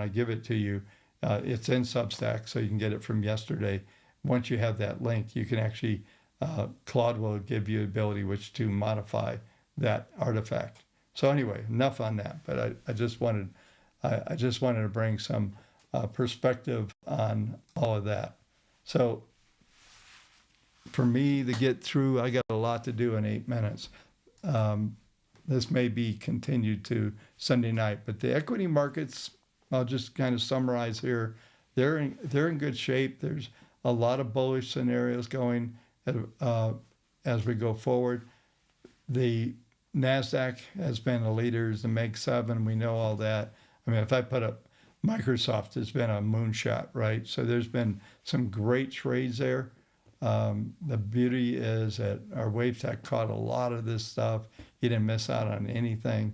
give it to you, it's in Substack, so you can get it from yesterday. Once you have that link, you can actually Claude will give you the ability to modify that artifact. So anyway, enough on that. But I just wanted to bring some perspective on all of that. So for me to get through, I got a lot to do in 8 minutes. This may be continued to Sunday night, but the equity markets, I'll just kind of summarize here. They're in good shape. There's a lot of bullish scenarios going as we go forward. The NASDAQ has been a leader, the Meg 7, we know all that. I mean, if I put up Microsoft, it's been a moonshot, right? So there's been some great trades there. The beauty is that our WaveTech caught a lot of this stuff. You didn't miss out on anything.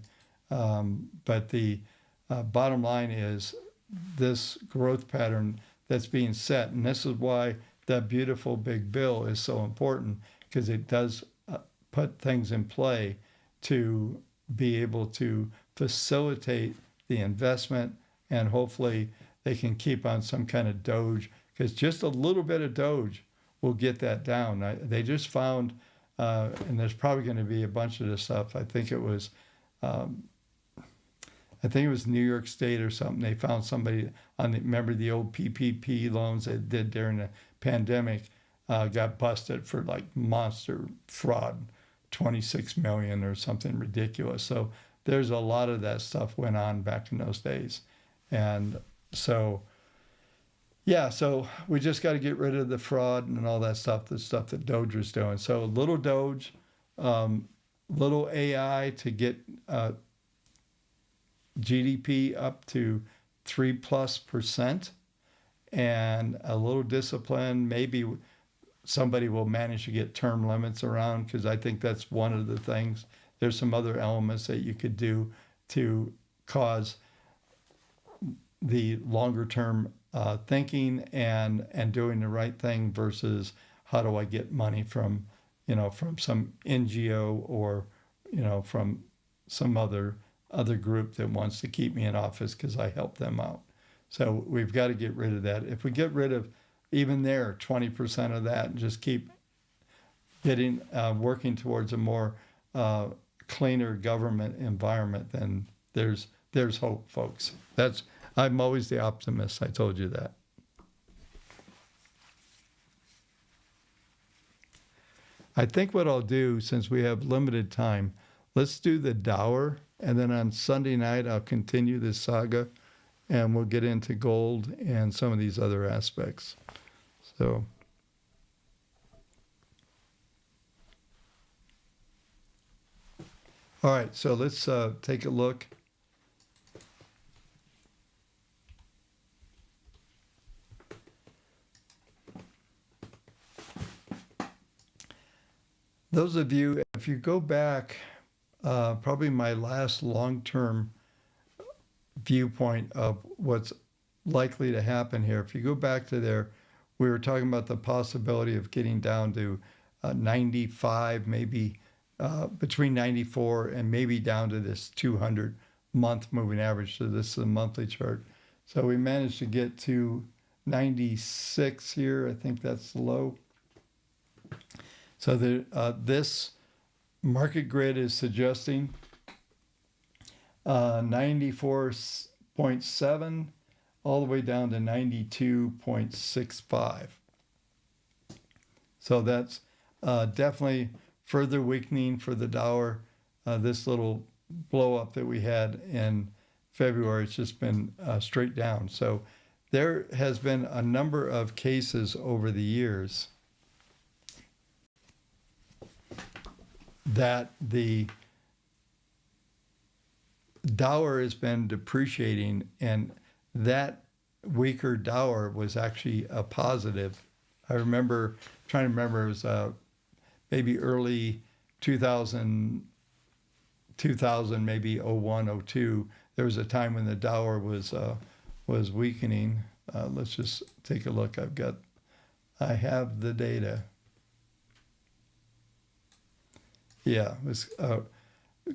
But the bottom line is this growth pattern that's being set. And this is why that beautiful big bill is so important, because it does put things in play to be able to facilitate the investment, and hopefully they can keep on some kind of Doge, because just a little bit of Doge will get that down. They just found, and there's probably going to be a bunch of this stuff. I think it was New York State or something. They found somebody remember the old PPP loans they did during the pandemic, got busted for like monster fraud, 26 million or something ridiculous. So there's a lot of that stuff went on back in those days. And so, yeah, so we just got to get rid of the fraud and all that stuff, the stuff that Doge was doing. So little Doge, little AI to get GDP up to 3+%, and a little discipline. Maybe somebody will manage to get term limits around, because I think that's one of the things. There's some other elements that you could do to cause the longer term thinking and doing the right thing versus how do I get money from some NGO or from some other group that wants to keep me in office because I help them out. So we've got to get rid of that. If we get rid of even 20% of that and just keep getting working towards a more cleaner government environment, then there's hope, folks. I'm always the optimist. I told you that. I think what I'll do, since we have limited time, let's do the Dower, and then on Sunday night I'll continue this saga, and we'll get into gold and some of these other aspects. So, all right, so let's take a look. Those of you, if you go back, probably my last long-term viewpoint of what's likely to happen here, if you go back to there, we were talking about the possibility of getting down to 95, maybe between 94 and maybe down to this 200-month moving average. So this is a monthly chart. So we managed to get to 96 here. I think that's the low. So this market grid is suggesting 94.7 all the way down to 92.65. So that's definitely further weakening for the Dower. This little blow up that we had in February, it's just been straight down. So there has been a number of cases over the years that the Dower has been depreciating, and that weaker Dower was actually a positive. I remember trying to remember, it was maybe early 2000, maybe 01, 02. There was a time when the Dower was weakening. Let's just take a look. I have the data. Yeah, it was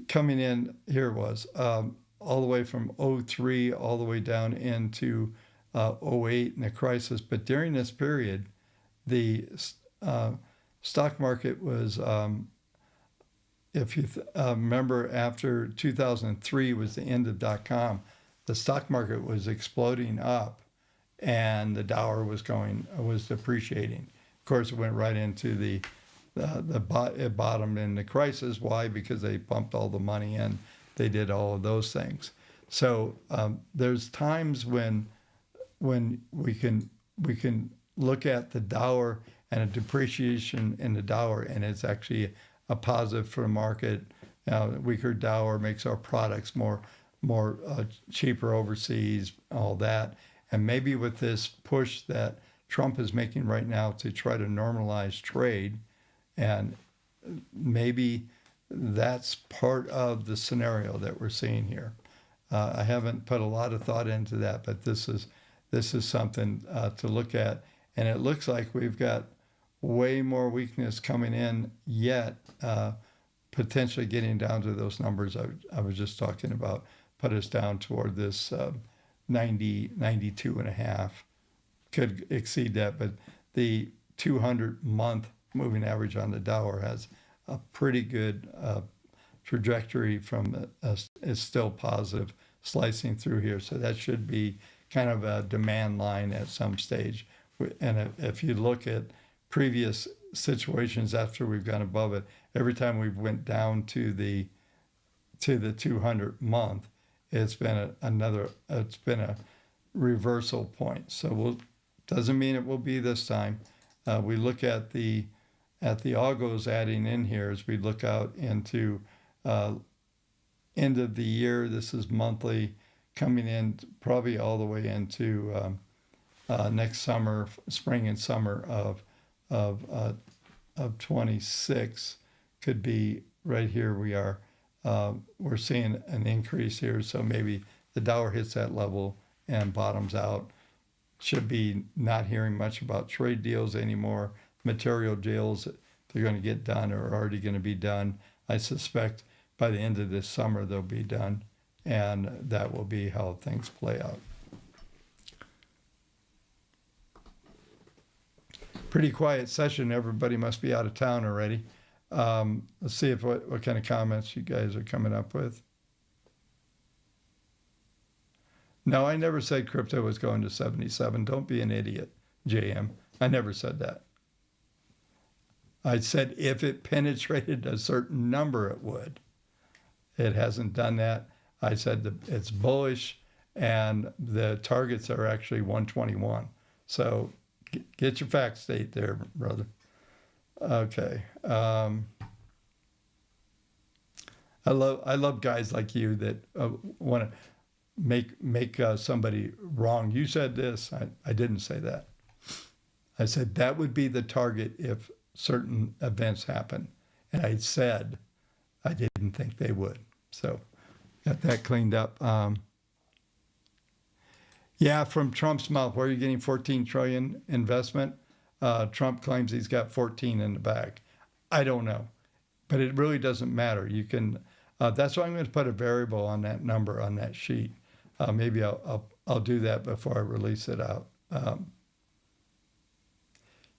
coming in, here it was, all the way from 03 all the way down into 08 in the crisis. But during this period, the stock market was, if you remember, after 2003 was the end of .com, the stock market was exploding up and the Dower was depreciating. Of course, it went right into it bottomed in the crisis. Why? Because they pumped all the money in. They did all of those things. So there's times when we can look at the Dower and a depreciation in the Dower, and it's actually a positive for the market. Weaker Dower makes our products more cheaper overseas, all that. And maybe with this push that Trump is making right now to try to normalize trade, and maybe that's part of the scenario that we're seeing here. I haven't put a lot of thought into that, but this is something to look at. And it looks like we've got way more weakness coming in yet, potentially getting down to those numbers I was just talking about, put us down toward this 90, 92 and a half. Could exceed that, but the 200-month moving average on the Dower has a pretty good trajectory from is still positive, slicing through here. So that should be kind of a demand line at some stage. And if you look at previous situations after we've gone above it, every time we've went down to the 200-month, it's been a reversal point. So doesn't mean it will be this time. We look at the algos adding in here as we look out into end of the year. This is monthly, coming in probably all the way into next summer, spring and summer of 26. Could be right here. We're seeing an increase here, so maybe the Dower hits that level and bottoms out. Should be not hearing much about trade deals anymore. Material deals, they're going to get done or are already going to be done. I suspect by the end of this summer they'll be done, and that will be how things play out. Pretty quiet session. Everybody must be out of town already. Let's see what kind of comments you guys are coming up with. No, I never said crypto was going to 77. Don't be an idiot, JM. I never said that. I said if it penetrated a certain number, it would. It hasn't done that. I said it's bullish, and the targets are actually 121. So get your facts straight there, brother. Okay. I love guys like you that want to make somebody wrong. You said this. I didn't say that. I said that would be the target if certain events happen, and I said I didn't think they would. So got that cleaned up. Yeah, from Trump's mouth, where are you getting 14 trillion investment? Trump claims he's got 14 in the bag. I don't know, but it really doesn't matter. You can. That's why I'm going to put a variable on that number on that sheet. Maybe I'll do that before I release it out.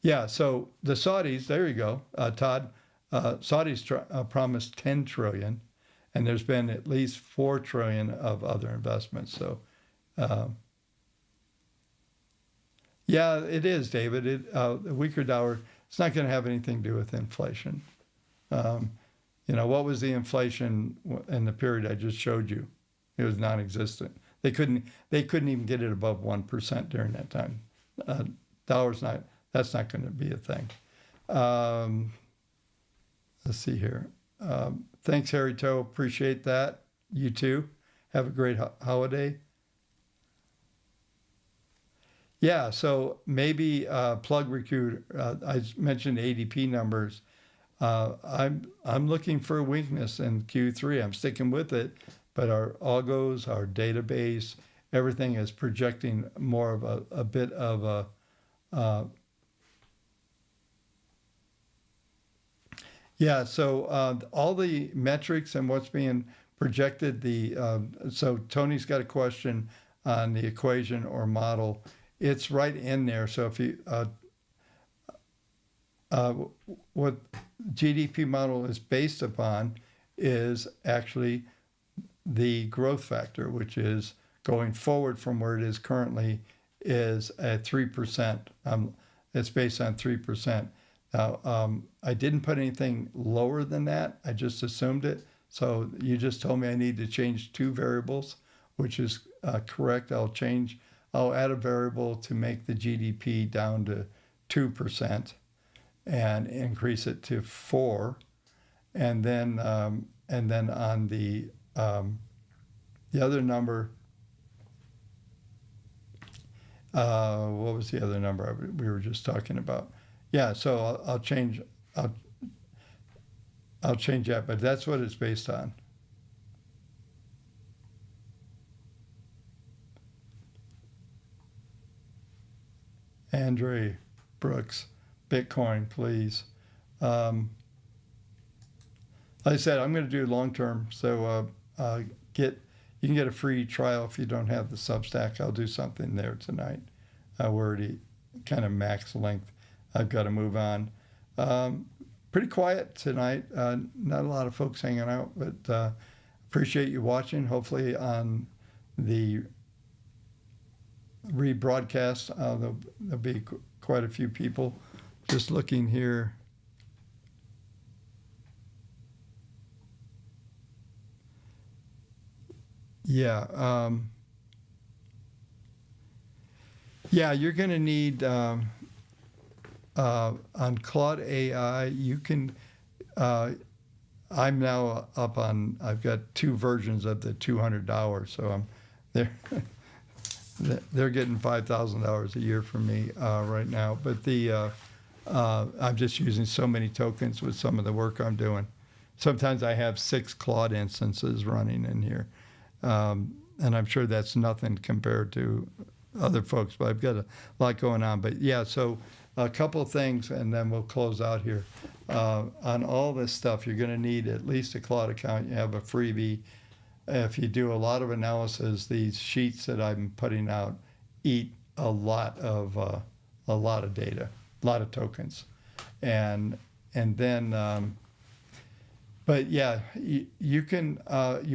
Yeah. So the Saudis. There you go, Todd. Saudis promised 10 trillion, and there's been at least 4 trillion of other investments. So. Yeah, it is, David. The weaker dollar, it's not going to have anything to do with inflation. What was the inflation in the period I just showed you? It was non-existent. They couldn't even get it above 1% during that time. That's not going to be a thing. Let's see here. Thanks, Harry Toe. Appreciate that. You too. Have a great holiday. Yeah, so maybe plug recruiter. I mentioned ADP numbers. I'm looking for a weakness in Q3. I'm sticking with it, but our algos, our database, everything is projecting more of a bit of a. Yeah, so all the metrics and what's being projected. So Tony's got a question on the equation or model. It's right in there. So if you, what GDP model is based upon is actually the growth factor, which is going forward from where it is currently is at 3%. It's based on 3%. Now, I didn't put anything lower than that. I just assumed it. So you just told me I need to change 2 variables, which is correct. I'll add a variable to make the GDP down to 2% and increase it to 4%. And then on the other number, what was the other number we were just talking about? Yeah, so I'll change that, but that's what it's based on. Andre Brooks, Bitcoin, please. Like I said, I'm going to do long term. So you can get a free trial if you don't have the Substack. I'll do something there tonight. We're already kind of max length. I've got to move on. Pretty quiet tonight. Not a lot of folks hanging out, but appreciate you watching. Hopefully on the rebroadcast, there'll be quite a few people. Just looking here. Yeah. You're going to need on Claude AI. You can. I'm now up on. I've got 2 versions of the $200, so I'm there. They're getting $5,000 a year from me right now, but I'm just using so many tokens with some of the work I'm doing. Sometimes I have 6 Claude instances running in here, and I'm sure that's nothing compared to other folks, but I've got a lot going on. But yeah, so a couple of things, and then we'll close out here. On all this stuff, you're going to need at least a Claude account. You have a freebie. If you do a lot of analysis, these sheets that I'm putting out eat a lot of data, a lot of tokens, and then, but yeah, you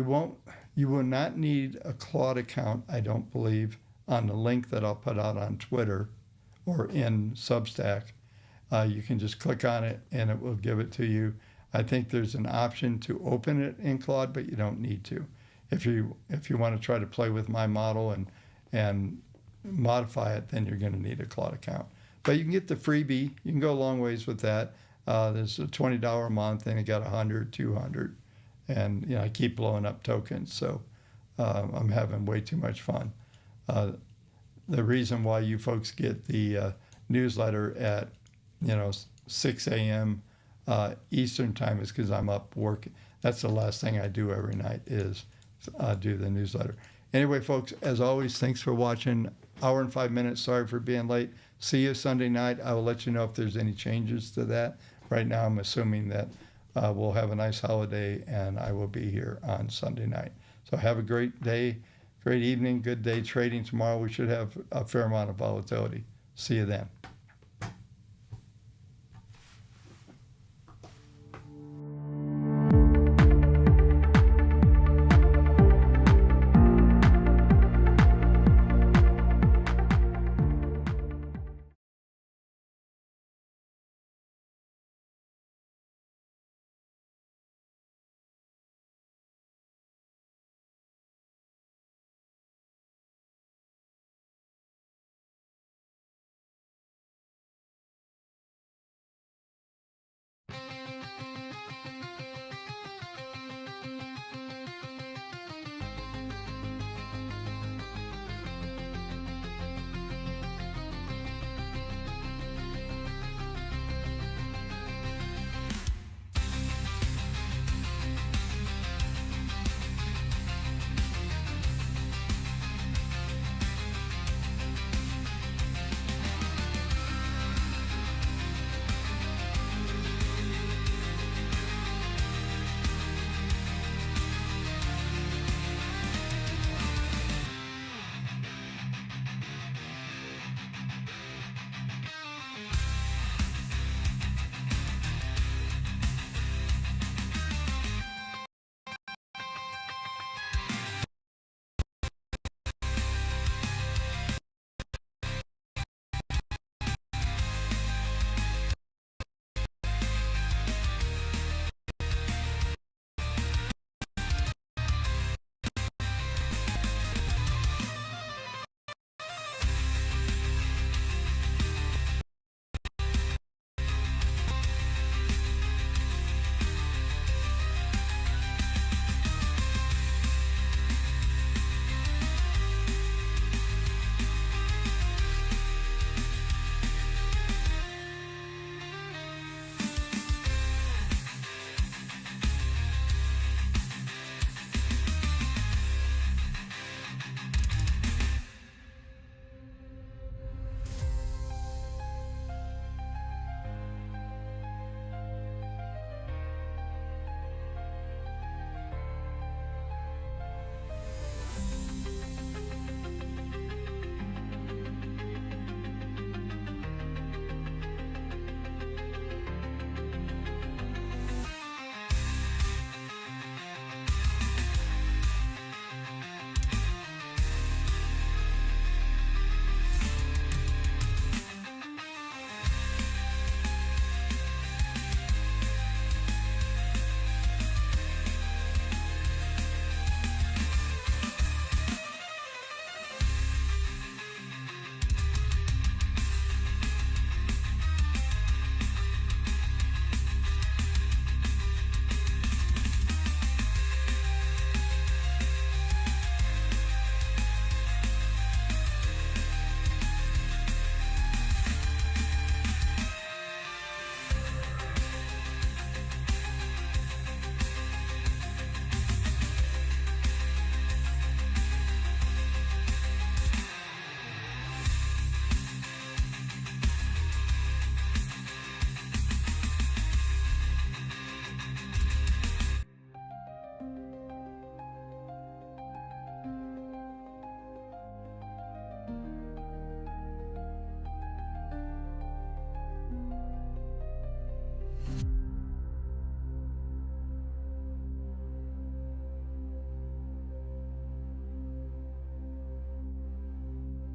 will not need a Claude account, I don't believe, on the link that I'll put out on Twitter or in Substack. You can just click on it and it will give it to you. I think there's an option to open it in Claude, but you don't need to. If you want to try to play with my model and modify it, then you're going to need a Claude account. But you can get the freebie. You can go a long ways with that. There's a $20 a month, and it got 100, 200, and I keep blowing up tokens. So I'm having way too much fun. The reason why you folks get the newsletter at 6 a.m. Eastern time is because I'm up working. That's the last thing I do every night is do the newsletter. Anyway, folks, as always, thanks for watching. Hour and 5 minutes. Sorry for being late. See you Sunday night. I will let you know if there's any changes to that. Right now, I'm assuming that we'll have a nice holiday, and I will be here on Sunday night. So have a great day, great evening, good day trading tomorrow. We should have a fair amount of volatility. See you then.